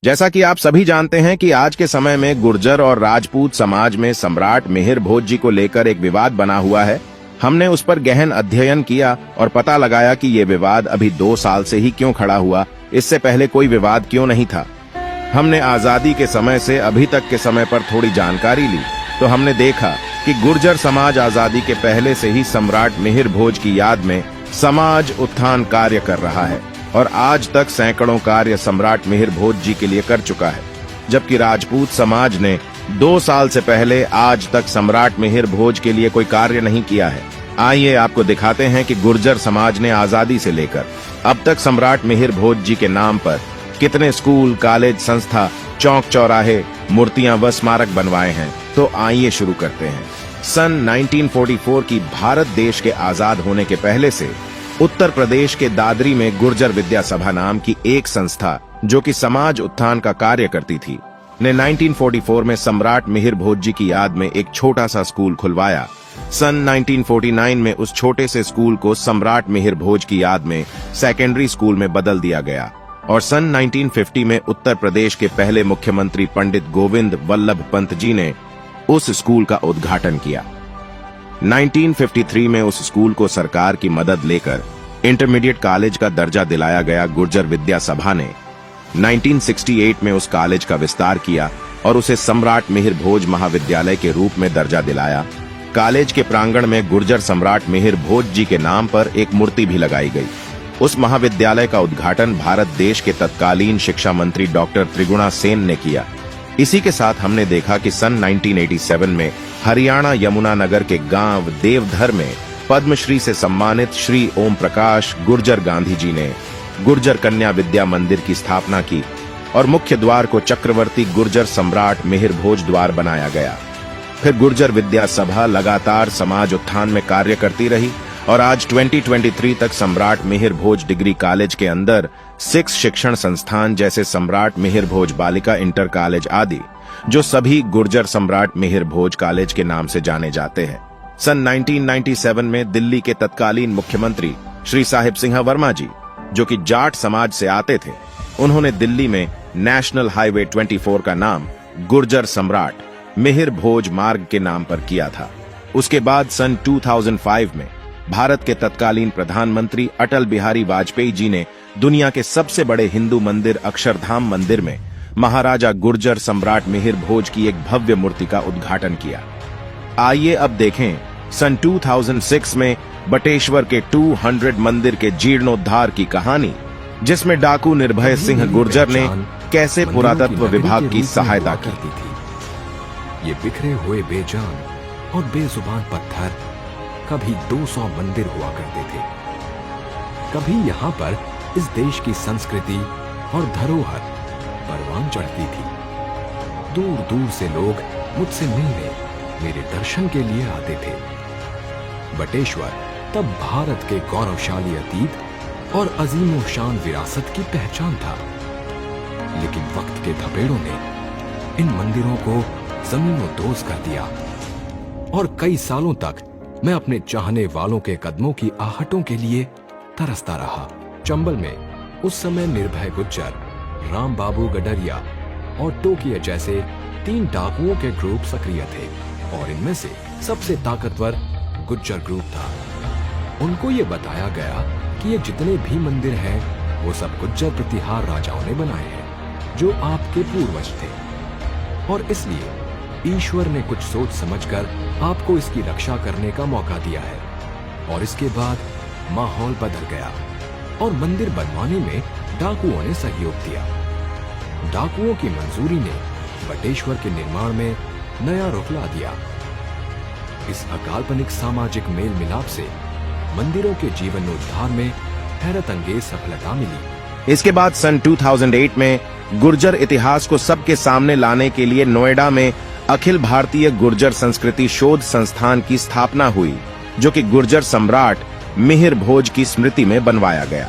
जैसा कि आप सभी जानते हैं कि आज के समय में गुर्जर और राजपूत समाज में सम्राट मिहिर भोज जी को लेकर एक विवाद बना हुआ है। हमने उस पर गहन अध्ययन किया और पता लगाया कि ये विवाद अभी 2 साल से ही क्यों खड़ा हुआ, इससे पहले कोई विवाद क्यों नहीं था। हमने आजादी के समय से अभी तक के समय पर थोड़ी जानकारी ली तो हमने देखा कि गुर्जर समाज आजादी के पहले से ही सम्राट मिहिर भोज की याद में समाज उत्थान कार्य कर रहा है और आज तक सैकड़ों कार्य सम्राट मिहिर भोज जी के लिए कर चुका है, जबकि राजपूत समाज ने 2 साल से पहले आज तक सम्राट मिहिर भोज के लिए कोई कार्य नहीं किया है। आइए आपको दिखाते हैं कि गुर्जर समाज ने आजादी से लेकर अब तक सम्राट मिहिर भोज जी के नाम पर कितने स्कूल, कॉलेज, संस्था, चौक चौराहे, मूर्तियां व स्मारक बनवाए हैं। तो आइए शुरू करते हैं। सन 1944 की भारत देश के आजाद होने के पहले से उत्तर प्रदेश के दादरी में गुर्जर विद्या सभा नाम की एक संस्था जो कि समाज उत्थान का कार्य करती थी ने 1944 में सम्राट मिहिर भोज जी की याद में एक छोटा सा स्कूल खुलवाया। सन 1949 में उस छोटे से स्कूल को सम्राट मिहिर भोज की याद में सेकेंडरी स्कूल में बदल दिया गया और सन 1950 में उत्तर प्रदेश के पहले मुख्यमंत्री पंडित गोविंद वल्लभ पंत जी ने उस स्कूल का उद्घाटन किया। 1953 में उस स्कूल को सरकार की मदद लेकर इंटरमीडिएट कॉलेज का दर्जा दिलाया गया। गुर्जर विद्या सभा ने 1968 में उस कॉलेज का विस्तार किया और उसे सम्राट मिहिर भोज महाविद्यालय के रूप में दर्जा दिलाया। कॉलेज के प्रांगण में गुर्जर सम्राट मिहिर भोज जी के नाम पर एक मूर्ति भी लगाई गई। उस महाविद्यालय का उद्घाटन भारत देश के तत्कालीन शिक्षा मंत्री डॉक्टर त्रिगुणा सेन ने किया। इसी के साथ हमने देखा कि सन 1987 में हरियाणा यमुनानगर के गांव देवधर में पद्मश्री से सम्मानित श्री ओम प्रकाश गुर्जर गांधी जी ने गुर्जर कन्या विद्या मंदिर की स्थापना की और मुख्य द्वार को चक्रवर्ती गुर्जर सम्राट मिहिर भोज द्वार बनाया गया। फिर गुर्जर विद्या सभा लगातार समाज उत्थान में कार्य करती रही और आज 2023 तक सम्राट मिहिर भोज डिग्री कॉलेज के अंदर 6 शिक्षण संस्थान जैसे सम्राट मिहिर भोज बालिका इंटर कॉलेज आदि जो सभी गुर्जर सम्राट मिहिर भोज कॉलेज के नाम से जाने जाते हैं। सन 1997 में दिल्ली के तत्कालीन मुख्यमंत्री श्री साहिब सिंह वर्मा जी, जो कि जाट समाज से आते थे, उन्होंने दिल्ली में नेशनल हाईवे 24 का नाम गुर्जर सम्राट मिहिर भोज मार्ग के नाम पर किया था। उसके बाद सन 2005 में भारत के तत्कालीन प्रधानमंत्री अटल बिहारी वाजपेयी जी ने दुनिया के सबसे बड़े हिंदू मंदिर अक्षरधाम मंदिर में महाराजा गुर्जर सम्राट मिहिर भोज की एक भव्य मूर्ति का उद्घाटन किया। आइए अब देखें सन 2006 में बटेश्वर के 200 मंदिर के जीर्णोद्धार की कहानी, जिसमें डाकू निर्भय सिंह गुर्जर ने कैसे पुरातत्व विभाग की सहायता की थी। ये बिखरे हुए बेजान और बेजुबान पत्थर कभी 200 मंदिर हुआ करते थे। कभी यहाँ पर इस देश की संस्कृति और धरोहर परवान चढ़ती थी। दूर दूर से लोग मुझसे मिलने, मेरे दर्शन के लिए आते थे। बटेश्वर तब भारत के गौरवशाली अतीत और अजीमो शान विरासत की पहचान था, लेकिन वक्त के थपेड़ों ने इन मंदिरों को जमीनों-दोज कर दिया और कई सालों तक मैं अपने चाहने वालों के कदमों की आहटों के लिए तरसता रहा। चंबल में उस समय निर्भय गुर्जर, राम बाबू गडरिया और टोकिया जैसे 3 डाकुओं के ग्रुप सक्रिय थे और इनमें से सबसे ताकतवर गुर्जर ग्रुप था। उनको ये बताया गया कि ये जितने भी मंदिर हैं वो सब गुर्जर प्रतिहार राजाओं ने बनाए हैं जो आपके पूर्वज थे और इसलिए ईश्वर ने कुछ सोच समझकर आपको इसकी रक्षा करने का मौका दिया है। और इसके बाद माहौल बदल गया और मंदिर बनवाने में डाकुओं ने सहयोग दिया। डाकुओं की मंजूरी ने बटेश्वर के निर्माण में नया रुख ला दिया। इस अकाल्पनिक सामाजिक मेल मिलाप से मंदिरों के जीवनोद्धार में हैरत अंगेज सफलता मिली। इसके बाद सन 2008 में गुर्जर इतिहास को सबके सामने लाने के लिए नोएडा में अखिल भारतीय गुर्जर संस्कृति शोध संस्थान की स्थापना हुई, जो कि गुर्जर सम्राट मिहिर भोज की स्मृति में बनवाया गया।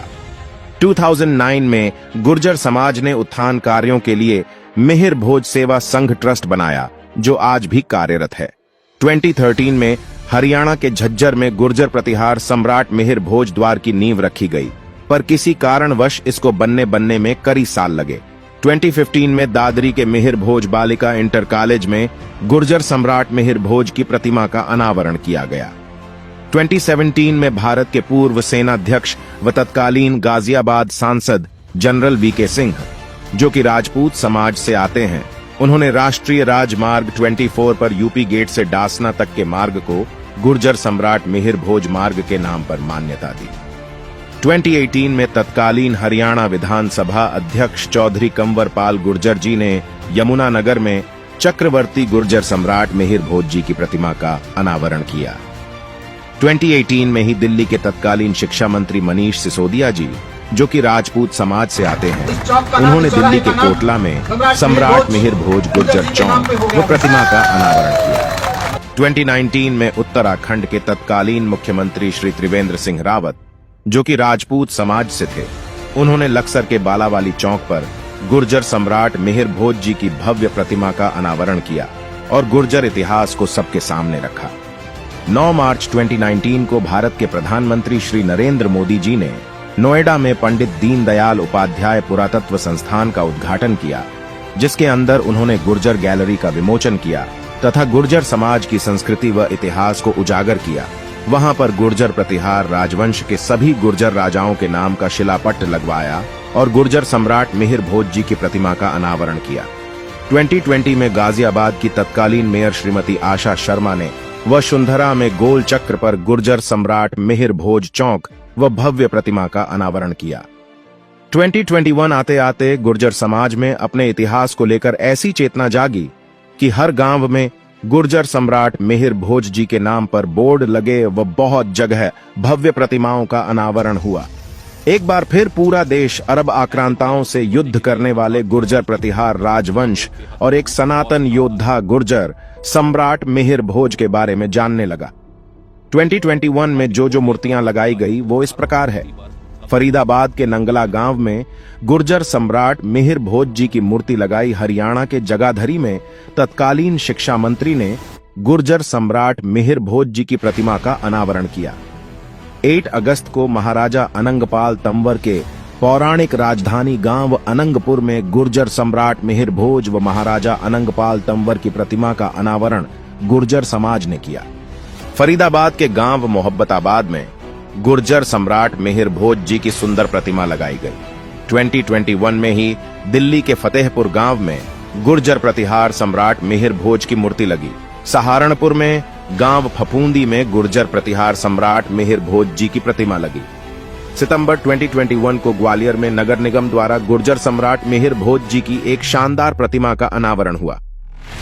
2009 में गुर्जर समाज ने उत्थान कार्यों के लिए मिहिर भोज सेवा संघ ट्रस्ट बनाया, जो आज भी कार्यरत है। 2013 में हरियाणा के झज्जर में गुर्जर प्रतिहार सम्राट मिहिर भोज द्वार की नींव रखी गई, पर किसी कारणवश इसको बनने में कई साल लगे। 2015 में दादरी के मिहिर भोज बालिका इंटर कॉलेज में गुर्जर सम्राट मिहिर भोज की प्रतिमा का अनावरण किया गया। 2017 में भारत के पूर्व सेनाध्यक्ष व तत्कालीन गाजियाबाद सांसद जनरल वीके सिंह, जो कि राजपूत समाज से आते हैं, उन्होंने राष्ट्रीय राजमार्ग 24 पर यूपी गेट से डासना तक के मार्ग को गुर्जर सम्राट मिहिर भोज मार्ग के नाम पर मान्यता दी। 2018 में तत्कालीन हरियाणा विधानसभा अध्यक्ष चौधरी कंवरपाल गुर्जर जी ने यमुनानगर में चक्रवर्ती गुर्जर सम्राट मिहिर भोज जी की प्रतिमा का अनावरण किया। 2018 में ही दिल्ली के तत्कालीन शिक्षा मंत्री मनीष सिसोदिया जी, जो कि राजपूत समाज से आते हैं, उन्होंने दिल्ली के कोटला में सम्राट मिहिर भोज गुर्जर चौक व प्रतिमा का अनावरण किया। 2019 में उत्तराखंड के तत्कालीन मुख्यमंत्री श्री त्रिवेंद्र सिंह रावत, जो कि राजपूत समाज से थे, उन्होंने लक्सर के बालावाली चौक पर गुर्जर सम्राट मिहिर भोज जी की भव्य प्रतिमा का अनावरण किया और गुर्जर इतिहास को सबके सामने रखा। 9 मार्च 2019 को भारत के प्रधानमंत्री श्री नरेंद्र मोदी जी ने नोएडा में पंडित दीनदयाल उपाध्याय पुरातत्व संस्थान का उद्घाटन किया, जिसके अंदर उन्होंने गुर्जर गैलरी का विमोचन किया तथा गुर्जर समाज की संस्कृति व इतिहास को उजागर किया। वहां पर गुर्जर प्रतिहार राजवंश के सभी गुर्जर राजाओं के नाम का शिलापट्ट लगवाया और गुर्जर सम्राट मिहिर भोज जी की प्रतिमा का अनावरण किया। 2020 में गाजियाबाद की तत्कालीन मेयर श्रीमती आशा शर्मा ने वसुंधरा में गोल चक्र पर गुर्जर सम्राट मिहिर भोज चौक व भव्य प्रतिमा का अनावरण किया। 2021 आते आते गुर्जर समाज में अपने इतिहास को लेकर ऐसी चेतना जागी कि हर गांव में गुर्जर सम्राट मिहिर भोज जी के नाम पर बोर्ड लगे व बहुत जगह भव्य प्रतिमाओं का अनावरण हुआ। एक बार फिर पूरा देश अरब आक्रांताओं से युद्ध करने वाले गुर्जर प्रतिहार राजवंश और एक सनातन योद्धा गुर्जर सम्राट मिहिर भोज के बारे में जानने लगा। 2021 में जो मूर्तियां लगाई गई वो इस प्रकार है। फरीदाबाद के नंगला गांव में गुर्जर सम्राट मिहिर भोज जी की मूर्ति लगाई। हरियाणा के जगाधरी में तत्कालीन शिक्षा मंत्री ने गुर्जर सम्राट मिहिर भोज जी की प्रतिमा का अनावरण किया। 8 अगस्त को महाराजा अनंगपाल तंवर के पौराणिक राजधानी गांव अनंगपुर में गुर्जर सम्राट मिहिर भोज व महाराजा अनंगपाल तंवर की प्रतिमा का अनावरण गुर्जर समाज ने किया। फरीदाबाद के गांव मोहब्बताबाद में गुर्जर सम्राट मिहिर भोज जी की सुंदर प्रतिमा लगाई गई। 2021 में ही दिल्ली के फतेहपुर गांव में गुर्जर प्रतिहार सम्राट मिहिर भोज की मूर्ति लगी। सहारनपुर में गांव फफूंदी में गुर्जर प्रतिहार सम्राट मिहिर भोज जी की प्रतिमा लगी। सितंबर 2021 को ग्वालियर में नगर निगम द्वारा गुर्जर सम्राट मिहिर भोज जी की एक शानदार प्रतिमा का अनावरण हुआ,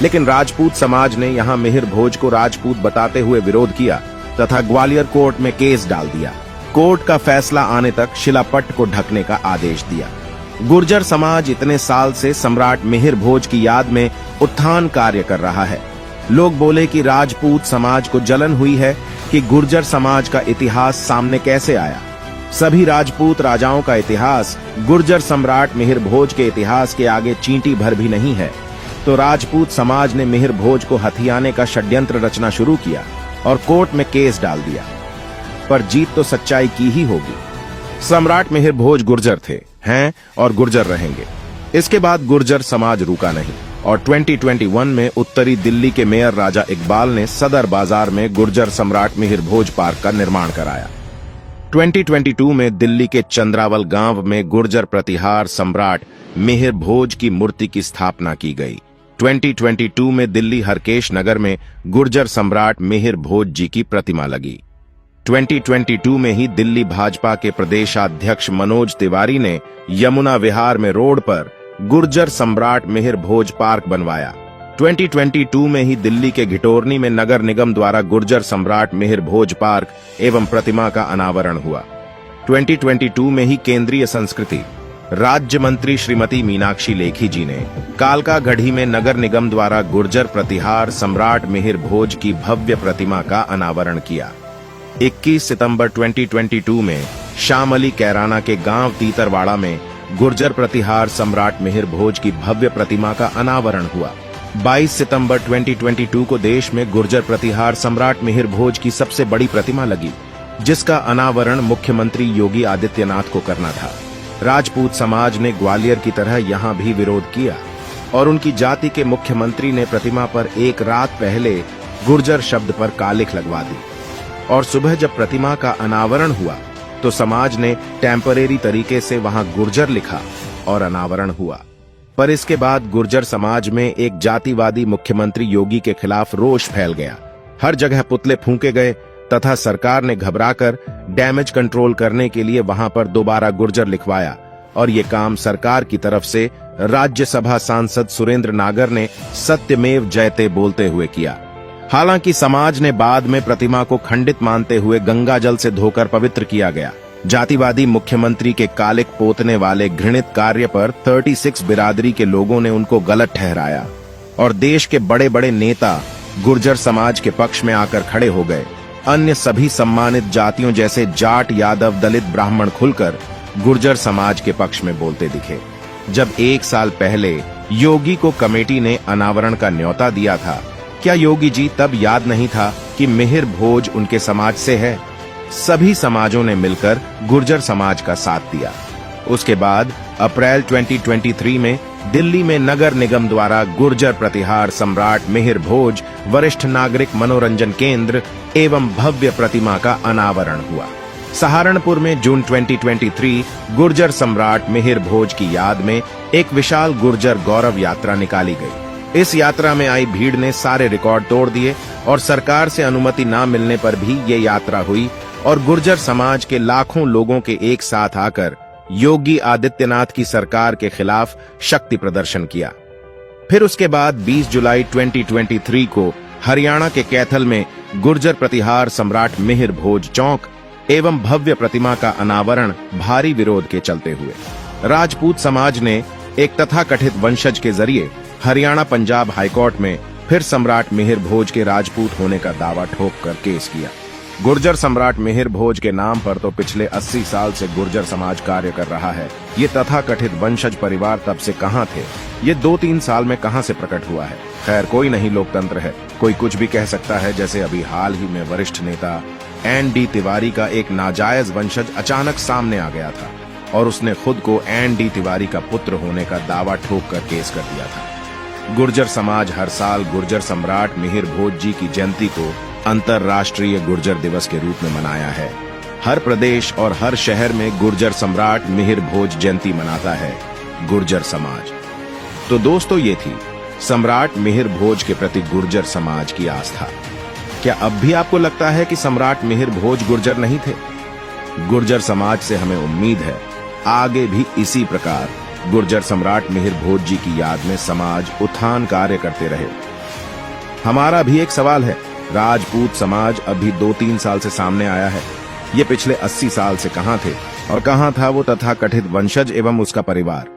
लेकिन राजपूत समाज ने यहां मिहिर भोज को राजपूत बताते हुए विरोध किया तथा ग्वालियर कोर्ट में केस डाल दिया। कोर्ट का फैसला आने तक शिलापट्ट को ढकने का आदेश दिया। गुर्जर समाज इतने साल से सम्राट मिहिर भोज की याद में उत्थान कार्य कर रहा है। लोग बोले कि राजपूत समाज को जलन हुई है कि गुर्जर समाज का इतिहास सामने कैसे आया। सभी राजपूत राजाओं का इतिहास गुर्जर सम्राट मिहिर भोज के इतिहास के आगे चींटी भर भी नहीं है। तो राजपूत समाज ने मिहिर भोज को हथियाने का षड्यंत्र रचना शुरू किया और कोर्ट में केस डाल दिया, पर जीत तो सच्चाई की ही होगी। सम्राट मिहिर भोज गुर्जर थे, हैं और गुर्जर रहेंगे। इसके बाद गुर्जर समाज रुका नहीं और 2021 में उत्तरी दिल्ली के मेयर राजा इकबाल ने सदर बाजार में गुर्जर सम्राट मिहिर भोज पार्क का निर्माण कराया। 2022 में दिल्ली के चंद्रावल गांव में गुर्जर प्रतिहार सम्राट मिहिर भोज की मूर्ति की स्थापना की गई। 2022 में दिल्ली हरकेश नगर में गुर्जर सम्राट मिहिर भोज जी की प्रतिमा लगी। 2022 में ही दिल्ली भाजपा के प्रदेशाध्यक्ष मनोज तिवारी ने यमुना विहार में रोड पर गुर्जर सम्राट मिहिर भोज पार्क बनवाया। 2022 में ही दिल्ली के घिटोरनी में नगर निगम द्वारा गुर्जर सम्राट मिहिर भोज पार्क एवं प्रतिमा का अनावरण हुआ। 2022 में ही केंद्रीय संस्कृति राज्य मंत्री श्रीमती मीनाक्षी लेखी जी ने कालका गढ़ी में नगर निगम द्वारा गुर्जर प्रतिहार सम्राट मिहिर भोज की भव्य प्रतिमा का अनावरण किया। 21 सितंबर 2022 में शामली कैराना के गांव तीतरवाड़ा में गुर्जर प्रतिहार सम्राट मिहिर भोज की भव्य प्रतिमा का अनावरण हुआ। 22 सितंबर 2022 को देश में गुर्जर प्रतिहार सम्राट मिहिर भोज की सबसे बड़ी प्रतिमा लगी, जिसका अनावरण मुख्यमंत्री योगी आदित्यनाथ को करना था। राजपूत समाज ने ग्वालियर की तरह यहाँ भी विरोध किया और उनकी जाति के मुख्यमंत्री ने प्रतिमा पर एक रात पहले गुर्जर शब्द पर कालिख लगवा दी और सुबह जब प्रतिमा का अनावरण हुआ तो समाज ने टेम्परेरी तरीके से वहां गुर्जर लिखा और अनावरण हुआ। पर इसके बाद गुर्जर समाज में एक जातिवादी मुख्यमंत्री योगी के खिलाफ रोष फैल गया। हर जगह पुतले फूंके गए तथा सरकार ने घबराकर डैमेज कंट्रोल करने के लिए वहां पर दोबारा गुर्जर लिखवाया और ये काम सरकार की तरफ से राज्यसभा सांसद सुरेंद्र नागर ने सत्यमेव जयते बोलते हुए किया। हालांकि समाज ने बाद में प्रतिमा को खंडित मानते हुए गंगा जल से धोकर पवित्र किया गया। जातिवादी मुख्यमंत्री के कालिख पोतने वाले घृणित कार्य पर 36 बिरादरी के लोगों ने उनको गलत ठहराया और देश के बड़े बड़े नेता गुर्जर समाज के पक्ष में आकर खड़े हो गए। अन्य सभी सम्मानित जातियों जैसे जाट, यादव, दलित, ब्राह्मण खुलकर गुर्जर समाज के पक्ष में बोलते दिखे। जब 1 साल पहले योगी को कमेटी ने अनावरण का न्योता दिया था, क्या योगी जी तब याद नहीं था कि मिहिर भोज उनके समाज से है? सभी समाजों ने मिलकर गुर्जर समाज का साथ दिया। उसके बाद अप्रैल 2023 में दिल्ली में नगर निगम द्वारा गुर्जर प्रतिहार सम्राट मिहिर भोज वरिष्ठ नागरिक मनोरंजन केंद्र एवं भव्य प्रतिमा का अनावरण हुआ। सहारनपुर में जून 2023 गुर्जर सम्राट मिहिर भोज की याद में एक विशाल गुर्जर गौरव यात्रा निकाली गई। इस यात्रा में आई भीड़ ने सारे रिकॉर्ड तोड़ दिए और सरकार से अनुमति न मिलने पर भी ये यात्रा हुई और गुर्जर समाज के लाखों लोगों के एक साथ आकर योगी आदित्यनाथ की सरकार के खिलाफ शक्ति प्रदर्शन किया। फिर उसके बाद 20 जुलाई 2023 को हरियाणा के कैथल में गुर्जर प्रतिहार सम्राट मिहिर भोज चौक एवं भव्य प्रतिमा का अनावरण भारी विरोध के चलते हुए राजपूत समाज ने एक तथाकथित वंशज के जरिए हरियाणा पंजाब हाईकोर्ट में फिर सम्राट मिहिर भोज के राजपूत होने का दावा ठोक कर केस किया। गुर्जर सम्राट मिहिर भोज के नाम पर तो पिछले 80 साल से गुर्जर समाज कार्य कर रहा है। ये तथाकथित वंशज परिवार तब से कहां थे? ये 2-3 साल में कहां से प्रकट हुआ है? खैर, कोई नहीं लोकतंत्र है, कोई कुछ भी कह सकता है। जैसे अभी हाल ही में वरिष्ठ नेता एन.डी. तिवारी का एक नाजायज वंशज अचानक सामने आ गया था और उसने खुद को एन.डी. तिवारी का पुत्र होने का दावा ठोक कर केस कर दिया था। गुर्जर समाज हर साल गुर्जर सम्राट मिहिर भोज जी की जयंती को अंतर्राष्ट्रीय गुर्जर दिवस के रूप में मनाया है। हर प्रदेश और हर शहर में गुर्जर सम्राट मिहिर भोज जयंती मनाता है गुर्जर समाज। तो दोस्तों, ये थी सम्राट मिहिर भोज के प्रति गुर्जर समाज की आस्था। क्या अब भी आपको लगता है कि सम्राट मिहिर भोज गुर्जर नहीं थे? गुर्जर समाज से हमें उम्मीद है आगे भी इसी प्रकार गुर्जर सम्राट मिहिर भोज जी की याद में समाज उत्थान कार्य करते रहे। हमारा भी एक सवाल है, राजपूत समाज अभी 2-3 साल से सामने आया है। ये पिछले 80 साल से कहां थे और कहां था वो तथाकथित वंशज एवं उसका परिवार?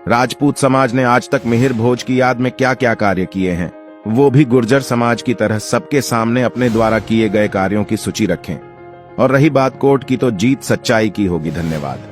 राजपूत समाज ने आज तक मिहिर भोज की याद में क्या क्या कार्य किए हैं, वो भी गुर्जर समाज की तरह सबके सामने अपने द्वारा किए गए कार्यों की सूची रखें। और रही बात कोर्ट की, तो जीत सच्चाई की होगी। धन्यवाद।